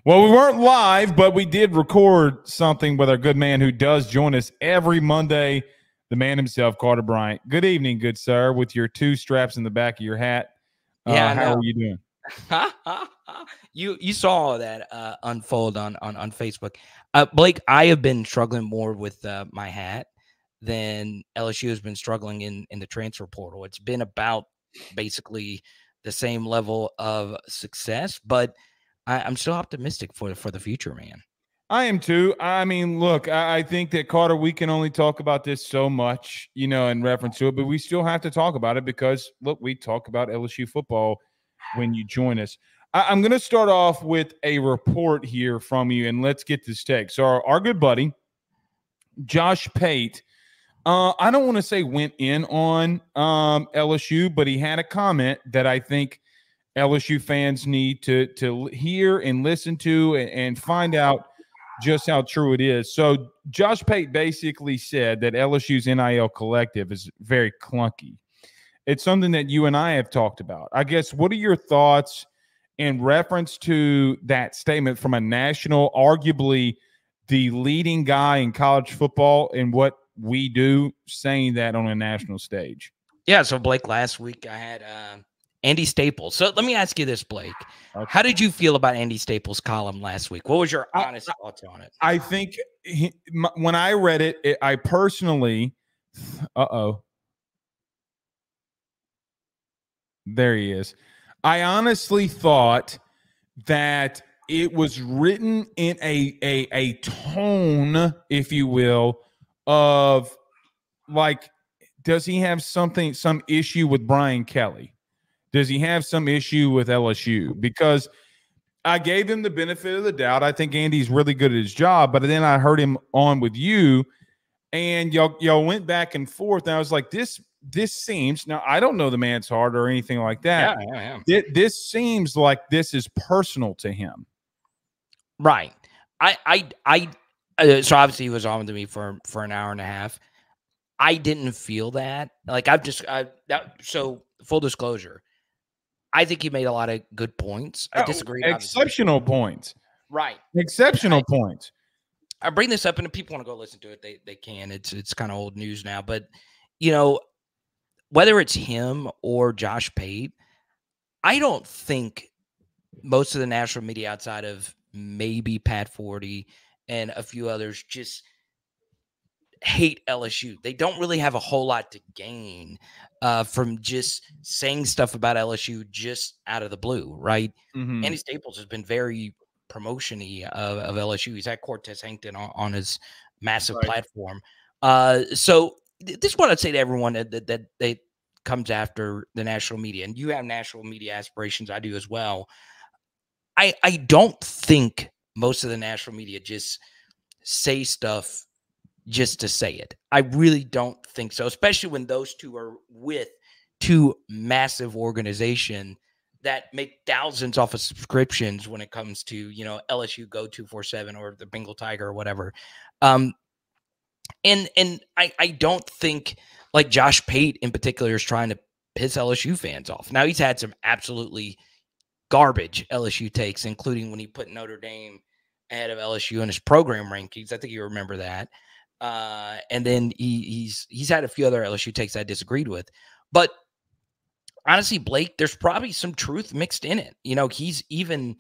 Well, we weren't live, but we did record something with our good man who does join us every Monday, the man himself, Carter Bryant. Good evening, good sir, with your two straps in the back of your hat. Yeah, how are you doing? You saw that unfold on Facebook. Blake, I have been struggling more with my hat than LSU has been struggling in the transfer portal. It's been about basically the same level of success, but I'm still optimistic for the future, man. I am too. I mean, look, I think that, Carter, we can only talk about this so much, in reference to it, but we still have to talk about it because, look, we talk about LSU football when you join us. I'm going to start off with a report here from you, and let's get this take. So our good buddy, Josh Pate, I don't want to say went in on LSU, but he had a comment that I think LSU fans need to hear and listen to and find out just how true it is. So Josh Pate basically said that LSU's NIL collective is very clunky. It's something that you and I have talked about. I guess, what are your thoughts in reference to that statement from a national, arguably the leading guy in college football and what we do, saying that on a national stage? Yeah, so Blake, last week I had Andy Staples. So let me ask you this, Blake. Okay. How did you feel about Andy Staples' column last week? What was your honest thoughts on it? I think when I read it, I personally there he is. I honestly thought that it was written in a tone, if you will, of like, does he have some issue with Brian Kelly? Does he have some issue with LSU? Because I gave him the benefit of the doubt. I think Andy's really good at his job, but then I heard him on with you, and y'all went back and forth, and I was like, this seems, now I don't know the man's heart or anything like that. Yeah. This seems like this is personal to him. Right. So obviously he was on with me for an hour and a half. I didn't feel that. Like, so full disclosure, I think he made a lot of good points. I disagree. Exceptional points. Right. Exceptional points. I bring this up, and if people want to go listen to it, they can. It's kind of old news now. But, whether it's him or Josh Pate, I don't think most of the national media outside of maybe Pat Forty and a few others just hate LSU. They don't really have a whole lot to gain from just saying stuff about LSU just out of the blue, right? Mm-hmm. Andy Staples has been very promotion-y of LSU. He's had Cortez Hankton on his massive platform. So this is what I'd say to everyone that comes after the national media. And you have national media aspirations. I do as well. I don't think most of the national media just say stuff just to say it. I really don't think so, especially when those two are with two massive organizations that make thousands off of subscriptions when it comes to, LSU Go 247 or the Bengal Tiger or whatever. And I don't think, like, Josh Pate in particular is trying to piss LSU fans off. Now, he's had some absolutely garbage LSU takes, including when he put Notre Dame ahead of LSU in his program rankings. I think you remember that. And then he's had a few other LSU takes I disagreed with. But honestly, Blake, there's probably some truth mixed in it. He's even,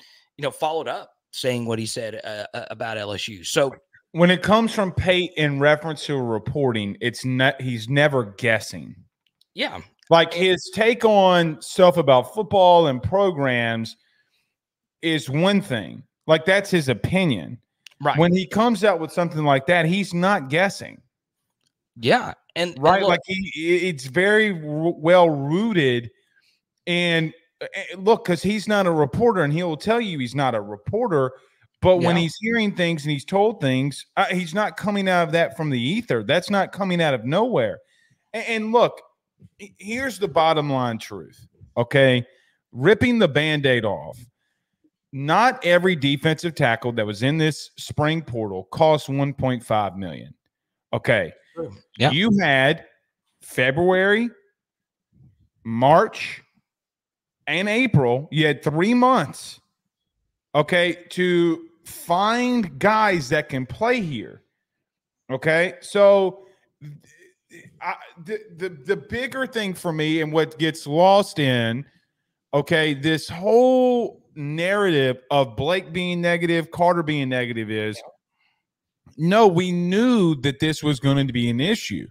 followed up saying what he said about LSU. So when it comes from Pate in reference to reporting, he's never guessing. Yeah. Like, his take on stuff about football and programs is one thing. Like, that's his opinion. Right. When he comes out with something like that, he's not guessing. Yeah. And look, like, it's very well rooted. And look, because he's not a reporter, and he'll tell you he's not a reporter. But when he's hearing things and he's told things, he's not coming out of that from the ether. That's not coming out of nowhere. And look, here's the bottom line truth, okay? Ripping the Band-Aid off. Not every defensive tackle that was in this spring portal cost $1.5 million. Okay. Yeah. You had February, March, and April. You had 3 months okay, to find guys that can play here. Okay, so the bigger thing for me and what gets lost in, okay, this whole narrative of Blake being negative, Carter being negative is, no, we knew that this was going to be an issue.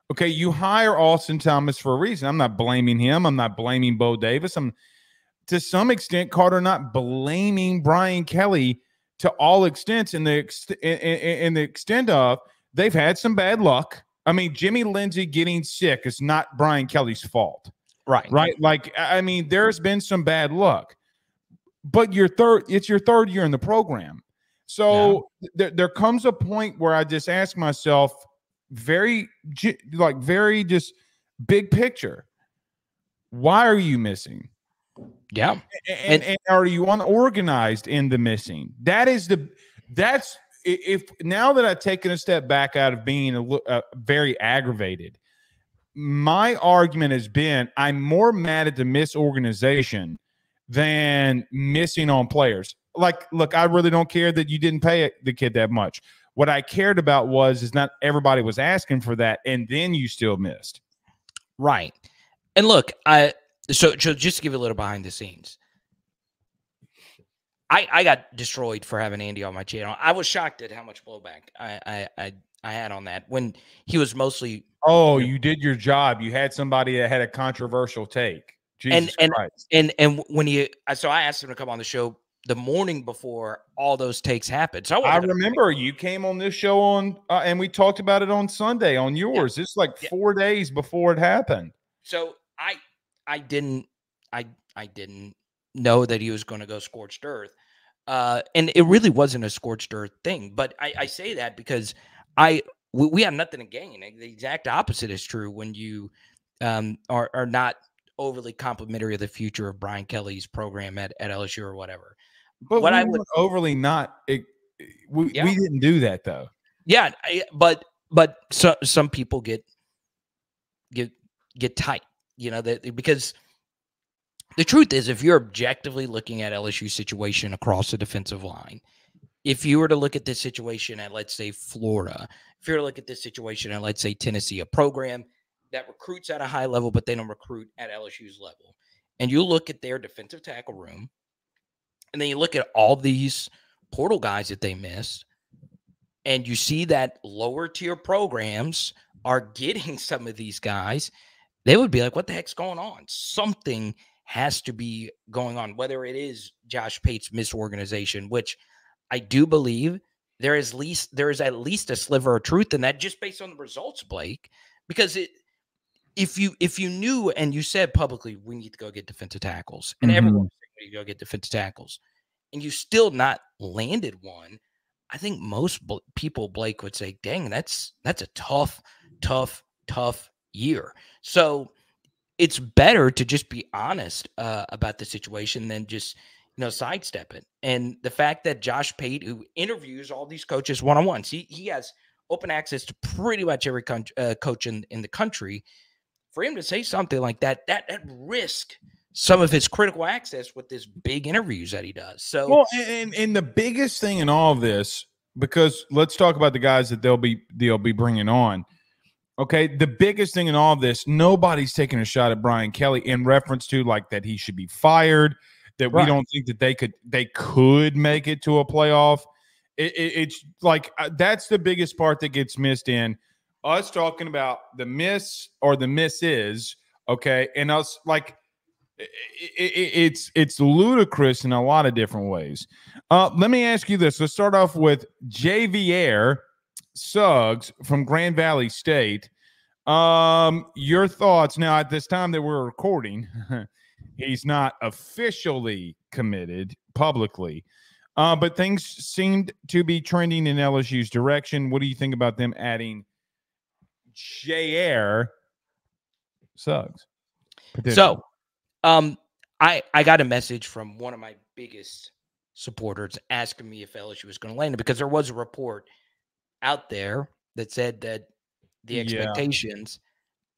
Okay, you hire Austin Thomas for a reason. I'm not blaming him. I'm not blaming Bo Davis. I'm, to some extent, Carter, not blaming Brian Kelly to all extents in the extent of they've had some bad luck. I mean, Jimmy Lindsey getting sick is not Brian Kelly's fault. Right. Like, I mean, there's been some bad luck, but it's your third year in the program. So there comes a point where I just ask myself, very just big picture, why are you missing? Yeah. And are you unorganized in the missing? That's if now that I've taken a step back out of being very aggravated, my argument has been I'm more mad at the misorganization than missing on players. Like, look, I really don't care that you didn't pay the kid that much. What I cared about is not everybody was asking for that, and then you still missed. Right. And look, so just to give you a little behind the scenes, I got destroyed for having Andy on my channel. I was shocked at how much blowback I had on that when he was mostly. Oh, you did your job. You had somebody that had a controversial take. Jesus Christ. And when so I asked him to come on the show the morning before all those takes happened. So I remember you came on this show on, and we talked about it on Sunday on yours. Yeah. It's like 4 days before it happened. So I didn't know that he was going to go scorched earth. And it really wasn't a scorched earth thing. But I say that because we have nothing to gain. The exact opposite is true when you are not overly complimentary of the future of Brian Kelly's program at LSU or whatever. But what I would overly not. We didn't do that though. Yeah, but some people get tight, because the truth is, if you're objectively looking at LSU's situation across the defensive line, if you were to look at this situation at, let's say, Florida, if you were to look at this situation at, let's say, Tennessee, a program that recruits at a high level, but they don't recruit at LSU's level, and you look at their defensive tackle room, and then you look at all these portal guys that they missed, and you see that lower tier programs are getting some of these guys, they would be like, what the heck's going on? Something has to be going on, whether it is Josh Pate's misorganization, which I do believe there is at least a sliver of truth in that, just based on the results, Blake, because if you knew and you said publicly, we need to go get defensive tackles, and everyone was saying we need to go get defensive tackles, and you still not landed one, I think most people, Blake, would say, dang, that's a tough year. So it's better to just be honest about the situation than just sidestep it. And the fact that Josh Pate, who interviews all these coaches one-on-ones, he has open access to pretty much every coach in the country. For him to say something like that risk some of his critical access with this big interviews that he does. So, well, and the biggest thing in all of this, because let's talk about the guys that they'll be bringing on. Okay, the biggest thing in all of this, nobody's taking a shot at Brian Kelly in reference to like that he should be fired, that we don't think that they could make it to a playoff. It's like that's the biggest part that gets missed in us talking about the miss or the misses. Okay, and us like it's ludicrous in a lot of different ways. Let me ask you this. Let's start off with Javier Suggs from Grand Valley State. Your thoughts now at this time that we're recording. He's not officially committed publicly, but things seemed to be trending in LSU's direction. What do you think about them adding Javier Suggs? So, I got a message from one of my biggest supporters asking me if LSU was going to land it, because there was a report out there that said that the expectations,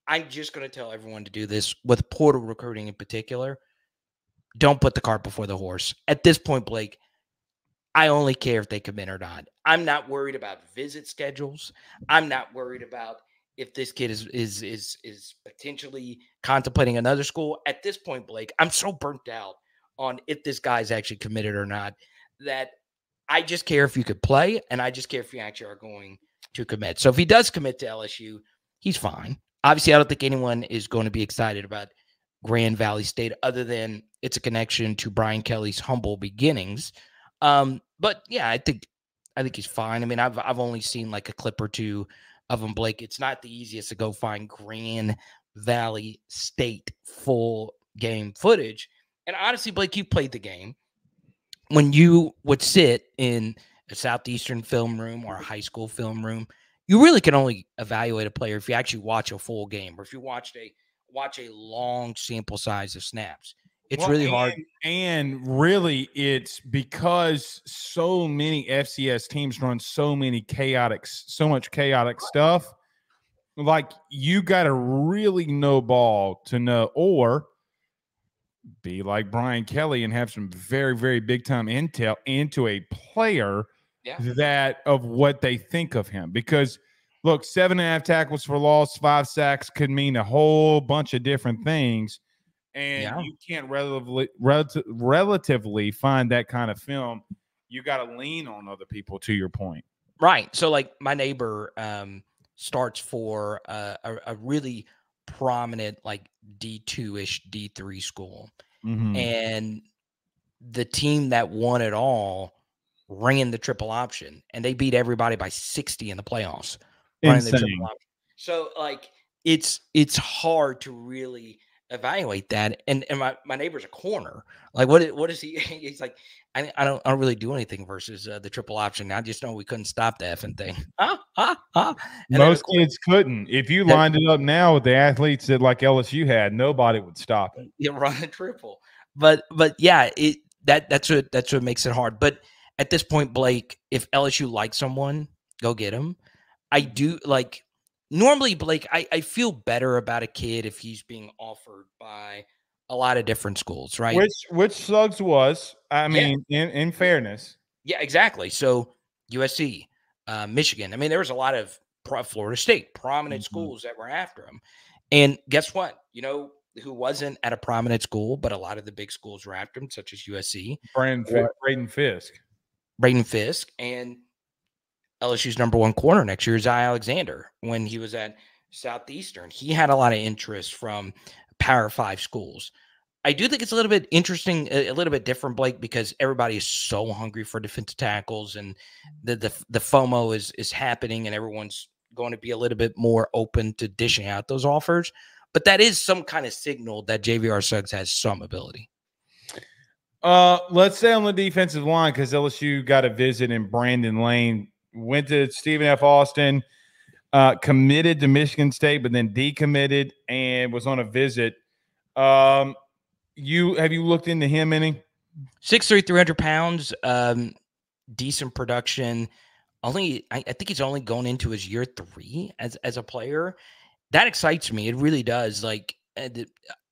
I'm just going to tell everyone to do this with portal recruiting in particular. Don't put the cart before the horse. At this point, Blake, I only care if they commit or not. I'm not worried about visit schedules. I'm not worried about if this kid is potentially contemplating another school. At this point, Blake, I'm so burnt out on if this guy's actually committed or not that I just care if you could play, and I just care if you actually are going to commit. So if he does commit to LSU, he's fine. Obviously, I don't think anyone is going to be excited about Grand Valley State other than it's a connection to Brian Kelly's humble beginnings. But yeah, I think he's fine. I mean, I've only seen like a clip or two of him, Blake. It's not the easiest to go find Grand Valley State full game footage. And honestly, Blake, you played the game. When you would sit in a Southeastern film room or a high school film room, you really can only evaluate a player if you actually watch a full game or if you watch a long sample size of snaps. It's really hard. And really, it's because so many FCS teams run so much chaotic stuff. Like, you got to really know ball to know, or be like Brian Kelly and have some very, very big time intel into a player that of what they think of him. Because look, 7.5 tackles for loss, 5 sacks could mean a whole bunch of different things. And you can't relatively find that kind of film. You got to lean on other people, to your point. Right. So like my neighbor starts for a really prominent like D2-ish, D3 school. Mm-hmm. And the team that won it all ran the triple option, and they beat everybody by 60 in the playoffs. Running the triple option. So like it's hard to really evaluate that. And my neighbor's a corner. Like what is he? He's like, I don't really do anything versus the triple option. I just know we couldn't stop the effing thing. Most kids couldn't. If you lined it up now with the athletes that like LSU had, nobody would stop it. You run a triple. But yeah, that's what makes it hard. But at this point, Blake, if LSU likes someone, go get him. I do like normally, Blake, I feel better about a kid if he's being offered by a lot of different schools, right? Which Suggs was, I mean, in fairness. Yeah, exactly. So USC, Michigan. I mean, there was a lot of Florida State, prominent schools that were after him. And guess what? You know who wasn't at a prominent school, but a lot of the big schools were after him, such as USC. Braden Fisk. And LSU's number 1 corner next year is Alexander. When he was at Southeastern, he had a lot of interest from Power 5 schools. I do think it's a little bit interesting, a little bit different, Blake, because everybody is so hungry for defensive tackles, and the FOMO is happening, and everyone's going to be a little bit more open to dishing out those offers. But that is some kind of signal that JVR Suggs has some ability. Let's say on the defensive line, because LSU got a visit in Brandon Lane, went to Stephen F. Austin, committed to Michigan State, but then decommitted and was on a visit. Have you looked into him any? 6'3", 300 pounds, decent production. I think he's only going into his year 3 as a player. That excites me. It really does. Like,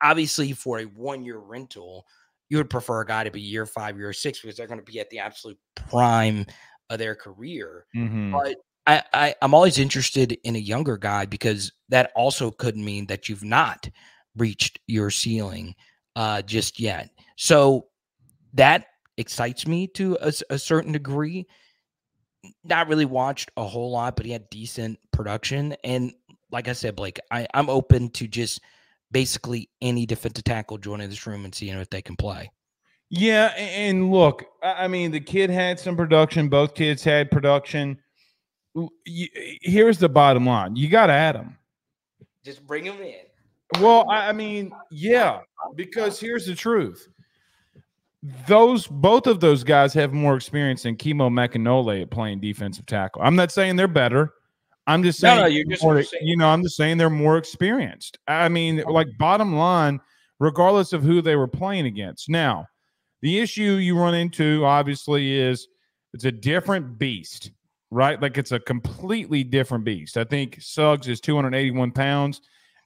obviously, for a 1-year rental, you would prefer a guy to be year 5, year 6, because they're going to be at the absolute prime of their career. But I'm always interested in a younger guy, because that also could mean that you've not reached your ceiling just yet. So that excites me to a certain degree. Not really watched a whole lot, but he had decent production. And like I said, Blake, I'm open to just basically any defensive tackle joining this room and seeing if they can play. Yeah, and look, I mean, the kid had some production. Both kids had production. Here's the bottom line. You got to add them. Just bring them in. Well, I mean, yeah, because here's the truth. Both of those guys have more experience than Kimo Makanole at playing defensive tackle. I'm not saying they're better. I'm just saying, I'm just saying they're more experienced. I mean, like, bottom line, regardless of who they were playing against. Now, the issue you run into, obviously, is it's a different beast, right? Like, it's a completely different beast. I think Suggs is 281 pounds.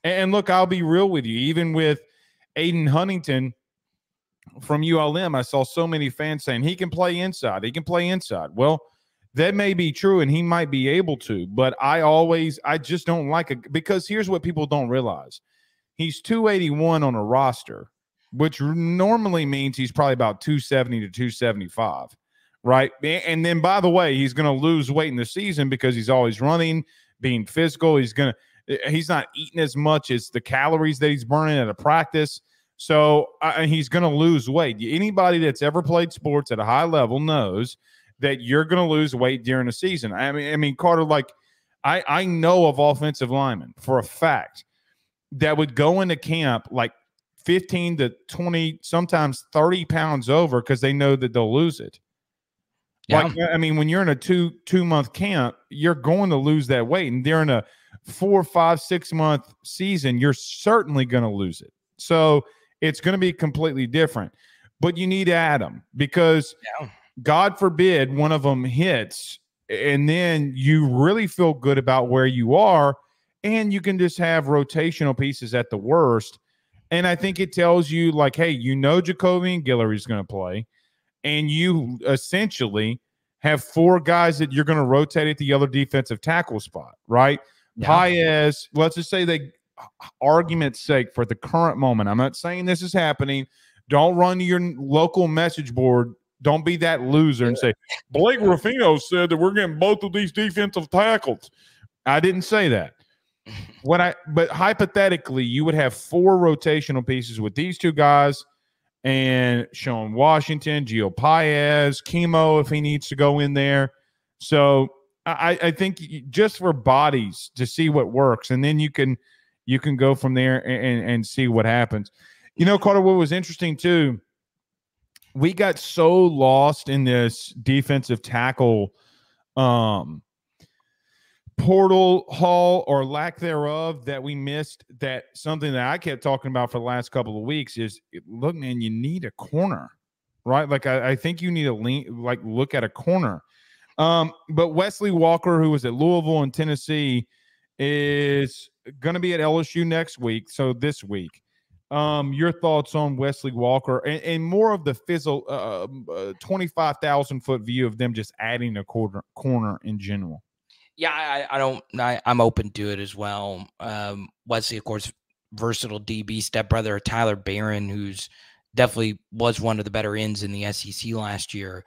And look, I'll be real with you. Even with Aiden Huntington, from ULM, I saw so many fans saying he can play inside. He can play inside. Well, that may be true, and he might be able to, but I just don't like it because here's what people don't realize. He's 281 on a roster, which normally means he's probably about 270 to 275, right? And then, by the way, he's going to lose weight in the season because he's always running, being physical. He's not eating as much as the calories that he's burning at a practice. So he's going to lose weight. Anybody that's ever played sports at a high level knows that you're going to lose weight during the season. I mean, Carter, like I know of offensive linemen for a fact that would go into camp like 15 to 20, sometimes 30 pounds over because they know that they'll lose it. Yeah. Like, I mean, when you're in a two-month camp, you're going to lose that weight. And during a 4, 5, 6 month season, you're certainly going to lose it. So it's going to be completely different. But you need to add them because God forbid one of them hits, and then you really feel good about where you are, and you can just have rotational pieces at the worst. And I think it tells you, like, hey, Jacoby and Guillory's going to play, and you essentially have 4 guys that you're going to rotate at the other defensive tackle spot, right? Yeah. Paez, let's just say they, argument's sake, for the current moment, I'm not saying this is happening. Don't run to your local message board. Don't be that loser and say, Blake Ruffino said that we're getting both of these defensive tackles. I didn't say that. But hypothetically, you would have 4 rotational pieces with these 2 guys and Sean Washington, Gio Paez, Chemo if he needs to go in there. So I think just for bodies to see what works, and then you can go from there and see what happens. Carter, what was interesting too, we got so lost in this defensive tackle portal haul or lack thereof that we missed that something that I kept talking about for the last couple of weeks is, look, man, you need a corner, right? Like I think you need to look at a corner. But Wesley Walker, who was at Louisville and Tennessee, is going to be at LSU next week. So this week, your thoughts on Wesley Walker and more of the 25,000 foot view of them just adding a corner in general. Yeah, I'm open to it as well. Wesley, of course, versatile DB, stepbrother of Tyler Barron, who's definitely was one of the better ends in the SEC last year.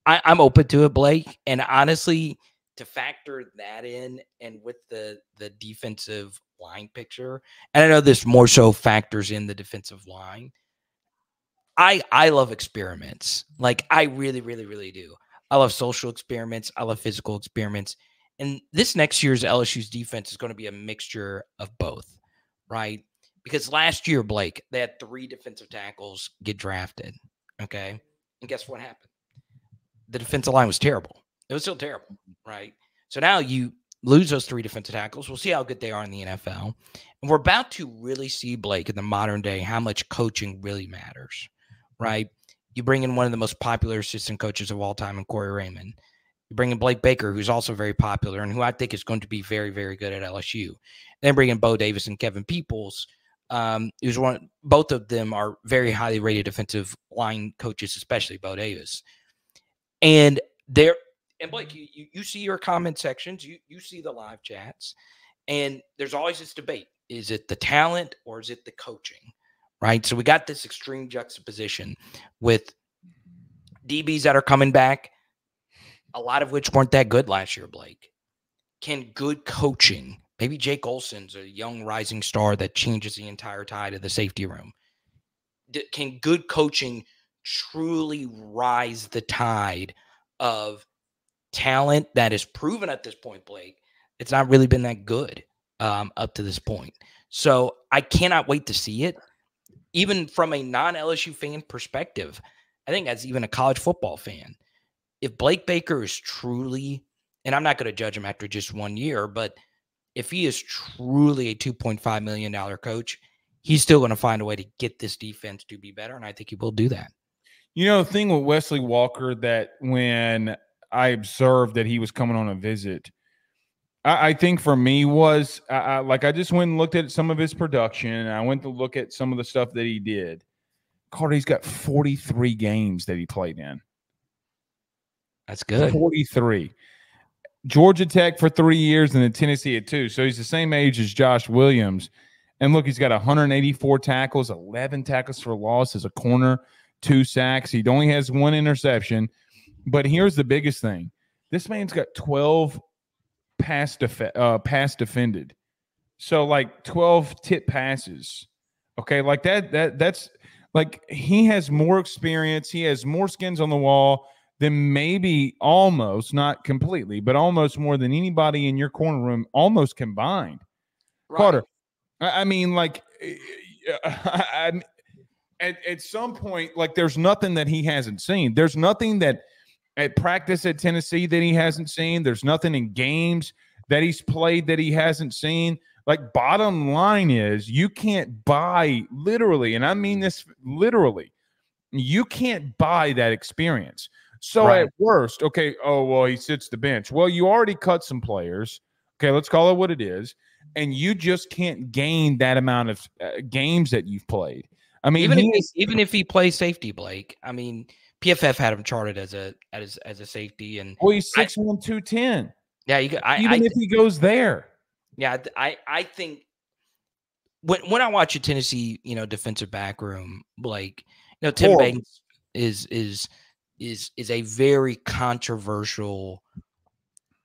I'm open to it, Blake. And honestly, to factor that in and with the defensive line picture, and I know this more so factors in the defensive line, I love experiments. Like, I really, really, really do. I love social experiments. I love physical experiments. And this next year's LSU's defense is going to be a mixture of both, right? Because last year, Blake, they had 3 defensive tackles get drafted, okay? And guess what happened? The defensive line was terrible. It was still terrible, right? So now you lose those 3 defensive tackles. We'll see how good they are in the NFL. And we're about to really see, Blake, in the modern day, how much coaching really matters, right? You bring in one of the most popular assistant coaches of all time in Corey Raymond. You bring in Blake Baker, who's also very popular and who I think is going to be very, very good at LSU. Then bring in Bo Davis and Kevin Peoples, who's both of them are very highly rated defensive line coaches, especially Bo Davis. And Blake, you see your comment sections, you see the live chats, and there's always this debate. Is it the talent or is it the coaching? Right? So we got this extreme juxtaposition with DBs that are coming back, a lot of which weren't that good last year, Blake. Can good coaching, maybe Jake Olson's a young rising star that changes the entire tide of the safety room. Can good coaching truly rise the tide of talent that is proven at this point, Blake? It's not really been that good up to this point. So I cannot wait to see it. Even from a non-LSU fan perspective, I think as even a college football fan, if Blake Baker is truly, and I'm not going to judge him after just 1 year, but if he is truly a $2.5 million coach, he's still going to find a way to get this defense to be better, and I think he will do that. The thing with Wesley Walker that when I observed that he was coming on a visit, I think for me was I just went and looked at some of his production. And I went to look at some of the stuff that he did. Carter, he's got 43 games that he played in. That's good. 43. Georgia Tech for 3 years and then Tennessee at 2. So he's the same age as Josh Williams. And look, he's got 184 tackles, 11 tackles for loss as a corner, 2 sacks. He only has 1 interception. But here's the biggest thing. This man's got 12 pass defended. So like 12 tip passes. Okay, like that's like he has more experience. He has more skins on the wall than maybe almost, not completely, but almost more than anybody in your corner room almost combined. Right. Carter, I mean, like at some point, like there's nothing that he hasn't seen. There's nothing that at practice at Tennessee that he hasn't seen. There's nothing in games that he's played that he hasn't seen. Like, bottom line is you can't buy literally, and I mean this literally, you can't buy that experience. So at worst, okay, oh, well, he sits the bench. Well, you already cut some players. Okay, let's call it what it is. And you just can't gain that amount of games that you've played. I mean, even if he plays safety, Blake, I mean, PFF had him charted as a safety. And well, he's 6'1", 210. Yeah, even if he goes there. Yeah, I think when I watch a Tennessee, defensive back room, like, Tim Banks is a very controversial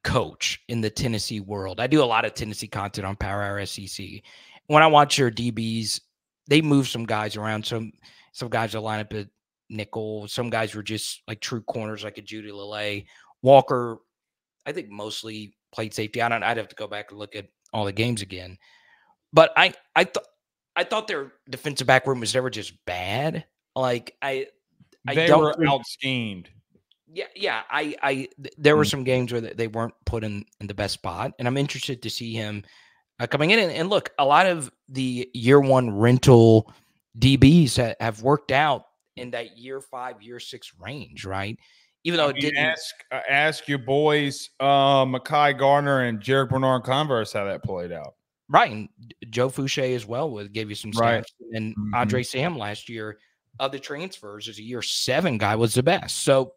coach in the Tennessee world. I do a lot of Tennessee content on Power Hour SEC. When I watch your DBs, they move some guys around. Some guys will line up at nickel. Some guys were just like true corners, like a Judy Lele. Walker, I think mostly played safety. I'd have to go back and look at all the games again. But I thought their defensive back room was never just bad. Like they were out-schemed. Yeah. There were some games where they weren't put in the best spot, and I'm interested to see him coming in. And look, a lot of the year 1 rental DBs have worked out in that year 5, year 6 range, right? Even though it didn't. Ask your boys, Mekhi Garner and Jarek Bernard-Converse, how that played out. Right, and Joe Fouché as well gave you some stats. Right. And Andre Sam last year of the transfers as a year 7 guy was the best. So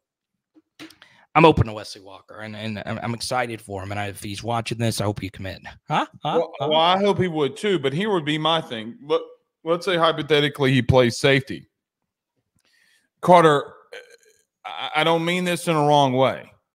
I'm open to Wesley Walker, and I'm excited for him. And if he's watching this, I hope you commit. Well, I hope he would too. But here would be my thing. Let's say hypothetically he plays safety. Carter, I don't mean this in a wrong way.